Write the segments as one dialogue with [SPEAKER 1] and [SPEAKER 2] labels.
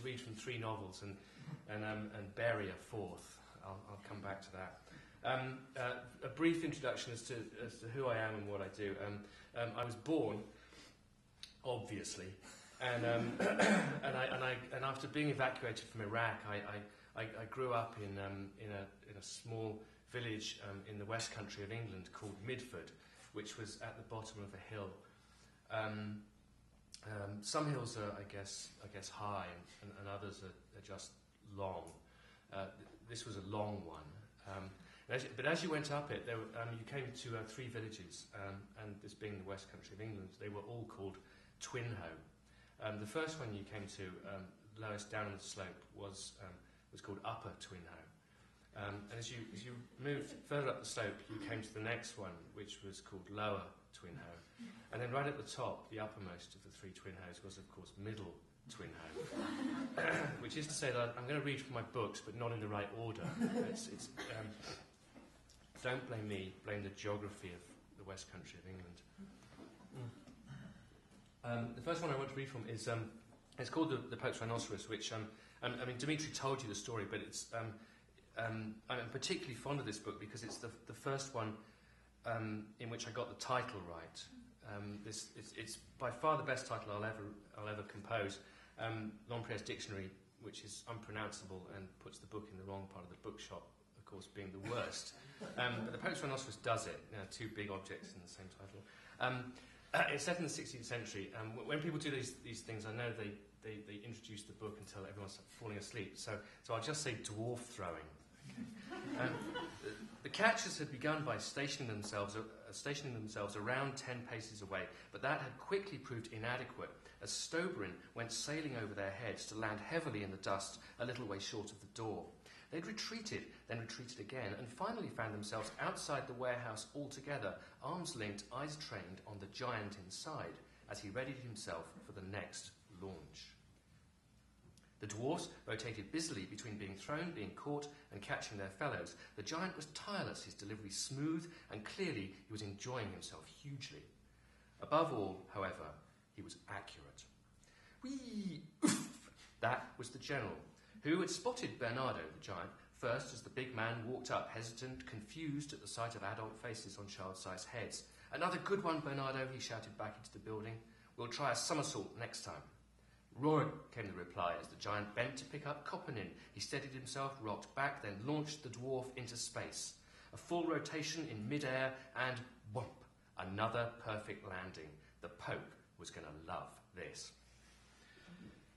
[SPEAKER 1] read from 3 novels and bury a 4th. I'll come back to that. A brief introduction as to who I am and what I do. I was born, obviously, and after being evacuated from Iraq, I grew up in a small village in the West Country of England called Midford, which was at the bottom of a hill. Some hills are, I guess, high, and others are just long. This was a long one. But as you went up it, you came to 3 villages, and this being the West Country of England, they were all called Twinho. The first one you came to, lowest down on the slope, was called Upper Twinho. And as you moved further up the slope, you came to the next one, which was called Lower Twinho. And then right at the top, the uppermost of the 3 Twinhos was, of course, Middle Twinho. Which is to say that I'm going to read from my books, but not in the right order. Don't blame me, blame the geography of the West Country of England. The first one I want to read from is it's called the Pope's Rhinoceros, which I mean, Dimitri told you the story, but it's I'm particularly fond of this book because it's the first one in which I got the title right. It's by far the best title I'll ever compose. Lemprière's Dictionary, which is unpronounceable and puts the book in the wrong part of the bookshop, of course, being the worst. But the Pope's Rhinoceros does it. 2 big objects in the same title. It's set in the 16th century. When people do these things, I know they introduce the book until everyone's falling asleep. So I'll just say dwarf throwing. Okay. The catchers had begun by stationing themselves around 10 paces away, but that had quickly proved inadequate, as Stobrin went sailing over their heads to land heavily in the dust a little way short of the door. They'd retreated, then retreated again, and finally found themselves outside the warehouse altogether, arms linked, eyes trained on the giant inside, as he readied himself for the next launch. The dwarfs rotated busily between being thrown, being caught, and catching their fellows. The giant was tireless, his delivery smooth, and clearly he was enjoying himself hugely. Above all, however, he was accurate. Whee! Oof! That was the general, who had spotted Bernardo, the giant, first as the big man walked up, hesitant, confused at the sight of adult faces on child-sized heads. "Another good one, Bernardo," he shouted back into the building. "We'll try a somersault next time." "Right," came the reply as the giant bent to pick up Coppernin. He steadied himself, rocked back, then launched the dwarf into space. A full rotation in mid-air and whomp, another perfect landing. The Pope was going to love this.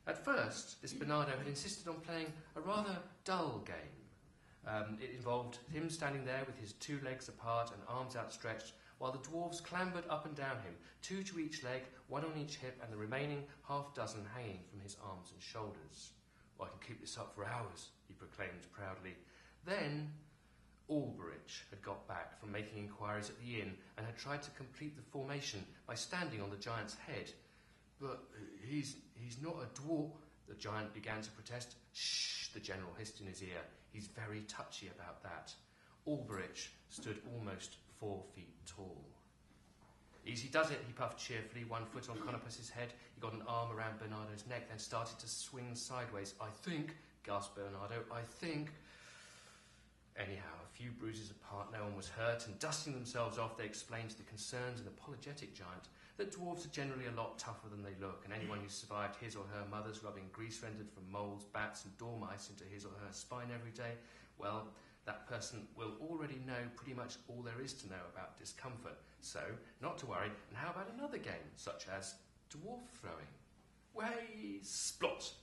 [SPEAKER 1] At first, this Bernardo had insisted on playing a rather dull game. It involved him standing there with his 2 legs apart and arms outstretched, while the dwarves clambered up and down him, 2 to each leg, 1 on each hip, and the remaining half-dozen hanging from his arms and shoulders. "I can keep this up for hours," he proclaimed proudly. Then Alberich had got back from making inquiries at the inn and had tried to complete the formation by standing on the giant's head. "But he's not a dwarf," the giant began to protest. "Shh," the general hissed in his ear. "He's very touchy about that." Alberich stood almost 4 feet tall. "Easy does it," he puffed cheerfully, 1 foot on Conopus's head. He got an arm around Bernardo's neck, then started to swing sideways. "I think," gasped Bernardo, "I think..." Anyhow, a few bruises apart, no one was hurt, and dusting themselves off, they explained to the concerned and apologetic giant that dwarves are generally a lot tougher than they look, and anyone who survived his or her mother's rubbing grease rendered from moles, bats, and dormice into his or her spine every day, well, that person will already know pretty much all there is to know about discomfort. So, not to worry, and how about another game, such as dwarf throwing? Way, splot!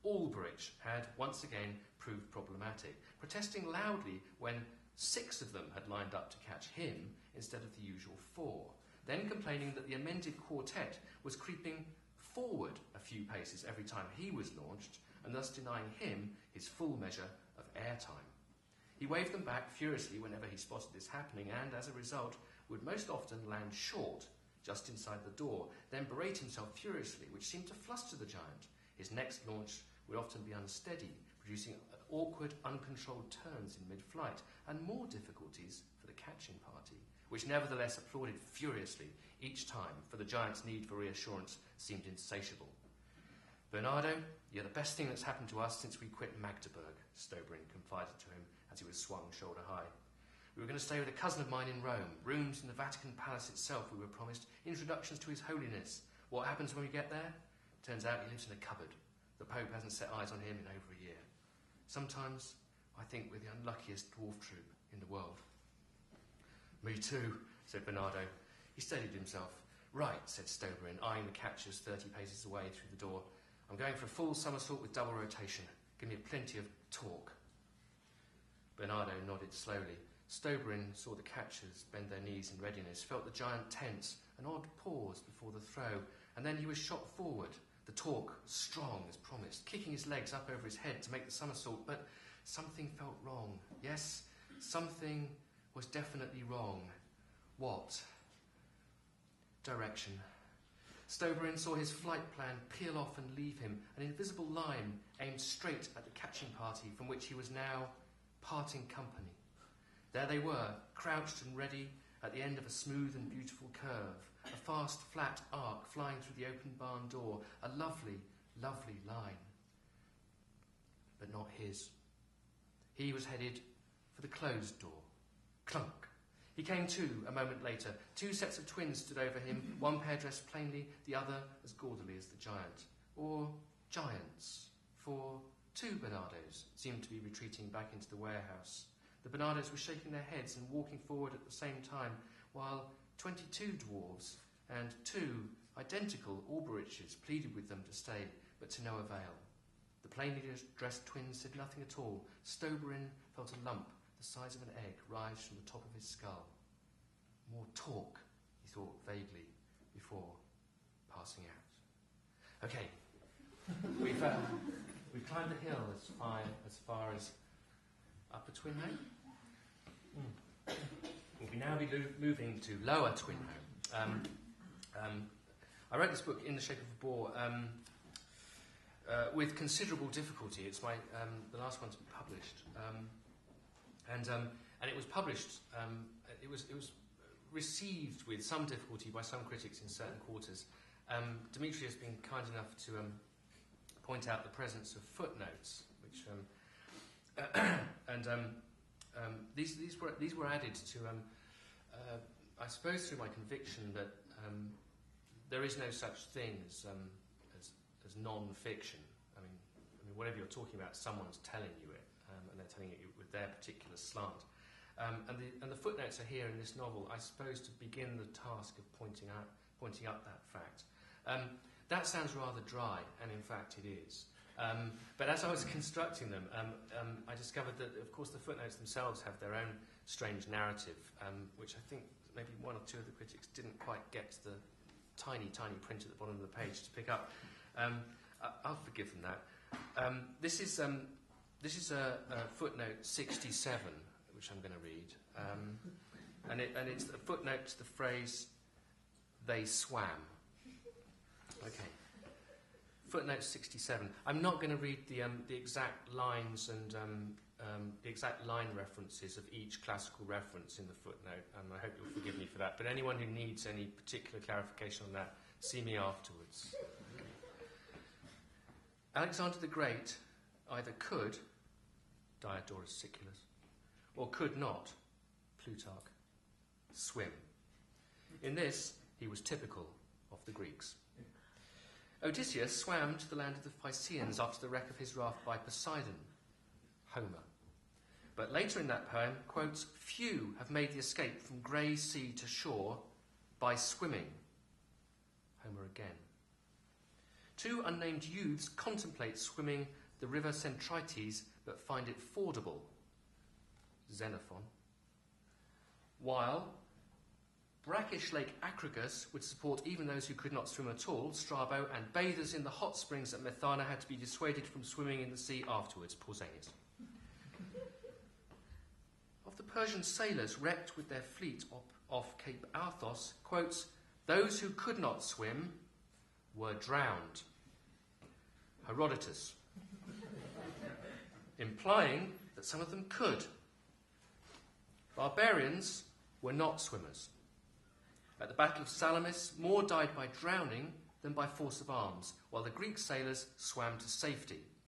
[SPEAKER 1] Alberich had once again proved problematic, protesting loudly when 6 of them had lined up to catch him instead of the usual 4, then complaining that the amended quartet was creeping forward a few paces every time he was launched, and thus denying him his full measure of airtime. He waved them back furiously whenever he spotted this happening, and, as a result, would most often land short, just inside the door, then berate himself furiously, which seemed to fluster the giant. His next launch would often be unsteady, producing awkward, uncontrolled turns in mid-flight, and more difficulties for the catching party, which nevertheless applauded furiously each time, for the giant's need for reassurance seemed insatiable. Bernardo, you're the best thing that's happened to us since we quit Magdeburg, Stoberin confided to him as he was swung shoulder high. We were going to stay with a cousin of mine in Rome, rooms in the Vatican Palace itself, we were promised, introductions to His Holiness. What happens when we get there? Turns out he lives in a cupboard. The Pope hasn't set eyes on him in over a year. Sometimes I think we're the unluckiest dwarf troop in the world. Me too, said Bernardo. He steadied himself. Right, said Stoberin, eyeing the catchers 30 paces away through the door. I'm going for a full somersault with double rotation. Give me plenty of torque. Bernardo nodded slowly. Stoberin saw the catchers bend their knees in readiness, felt the giant tense, an odd pause before the throw, and then he was shot forward, the torque strong as promised, kicking his legs up over his head to make the somersault, but something felt wrong. Yes, something was definitely wrong. What? Direction. Stoberin saw his flight plan peel off and leave him, an invisible line aimed straight at the catching party from which he was now parting company. There they were, crouched and ready at the end of a smooth and beautiful curve, a fast, flat arc flying through the open barn door, a lovely, lovely line. But not his. He was headed for the closed door. Clunk. He came to a moment later. Two sets of twins stood over him, one pair dressed plainly, the other as gaudily as the giant. Or giants, for two Bernardos seemed to be retreating back into the warehouse. The Bernardos were shaking their heads and walking forward at the same time, while 22 dwarves and two identical Alberiches pleaded with them to stay, but to no avail. The plainly dressed twins said nothing at all. Stoberin felt a lump the size of an egg rise from the top of his skull. More talk, he thought vaguely, before passing out. Okay, we've climbed the hill as far as Upper Twinholme. We'll now be moving to Lower Twinholme. I wrote this book in the shape of a bore with considerable difficulty. It's the last one to be published, and it was published. It was received with some difficulty by some critics in certain quarters. Dimitri has been kind enough to point out the presence of footnotes, which these were added to, I suppose, through my conviction that there is no such thing as non-fiction. I mean, whatever you're talking about, someone's telling you it, and they're telling it with their particular slant. And the footnotes are here in this novel, I suppose, to begin the task of pointing up that fact. That sounds rather dry, and in fact it is. But as I was constructing them, I discovered that, of course, the footnotes themselves have their own strange narrative, which I think maybe one or two of the critics didn't quite get to the tiny, tiny print at the bottom of the page to pick up. I'll forgive them that. This is a footnote 67, which I'm going to read, and it's a footnote to the phrase "they swam." Okay. Footnote 67. I'm not going to read the exact lines and the exact line references of each classical reference in the footnote, and I hope you'll forgive me for that. But anyone who needs any particular clarification on that, see me afterwards. Okay. Alexander the Great either could, Diodorus Siculus, or could not, Plutarch, swim. In this, he was typical of the Greeks. Odysseus swam to the land of the Phaeacians after the wreck of his raft by Poseidon, Homer. But later in that poem, quotes, "Few have made the escape from grey sea to shore by swimming," Homer again. Two unnamed youths contemplate swimming the river Centrites, but find it fordable, Xenophon. While brackish Lake Acragus would support even those who could not swim at all, Strabo, and bathers in the hot springs at Methana had to be dissuaded from swimming in the sea afterwards, Pausanias. Of the Persian sailors wrecked with their fleet off Cape Arthos, quotes, "Those who could not swim were drowned," Herodotus, implying that some of them could. Barbarians were not swimmers. At the Battle of Salamis, more died by drowning than by force of arms, while the Greek sailors swam to safety.